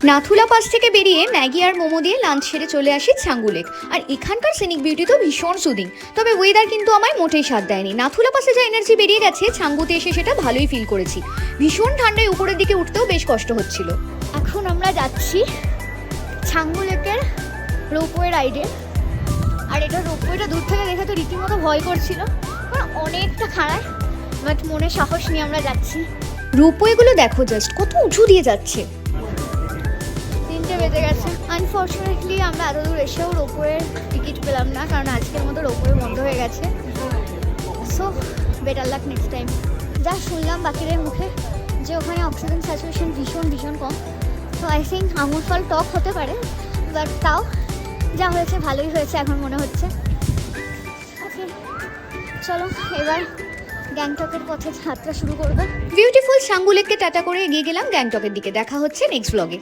Nathula pass থেকে বেরিয়ে Maggi আর মোমো দিয়ে লাঞ্চ সেরে চলে আসি ছাঙ্গু লেক। আর এখানকার সিনিক বিউটি তো ভীষণ সুদিং, তবে ওয়েদার কিন্তু আমায় মোটেই স্বাদ দেয়নি। নাথুলা পাসে যা এনার্জি বেরিয়ে গেছে, ছাঙ্গুতে এসে সেটা ভালোই ফিল করেছি। ভীষণ ঠান্ডায় উপরের দিকে উঠতেও বেশ কষ্ট হচ্ছিল। এখন আমরা যাচ্ছি ছাঙ্গু লেকের রোপওয়ে রাইডে। আর এটা রোপওয়েটা দূর থেকে দেখে তো রীতিমতো ভয় করছিল, কারণ অনেকটা খাড়ায়, বাট মনে সাহস নিয়ে আমরা যাচ্ছি। রোপওয়েগুলো দেখো জাস্ট কত উঁচু দিয়ে যাচ্ছে। 3টে বেজে গেছে। আনফর্চুনেটলি আমরা এত দূর এসেও রোপওয়ের টিকিট পেলাম না, কারণ আজকের মতো রোপওয়ে বন্ধ হয়ে গেছে। So better luck next time. যা শুনলাম বাকিদের মুখে যে ওখানে অক্সিজেন স্যাচুরেশন ভীষণ কম, তো আই থিঙ্ক আঙুর ফল টক হতে পারে, বাট তাও যা হয়েছে ভালোই হয়েছে এখন মনে হচ্ছে। ওকে, চলো এবার গ্যাংটকের পথে যাত্রা শুরু করবো। বিউটিফুল ছাঙ্গু লেককে টাটা করে এগিয়ে গেলাম গ্যাংটকের দিকে। দেখা হচ্ছে নেক্সট ব্লগে।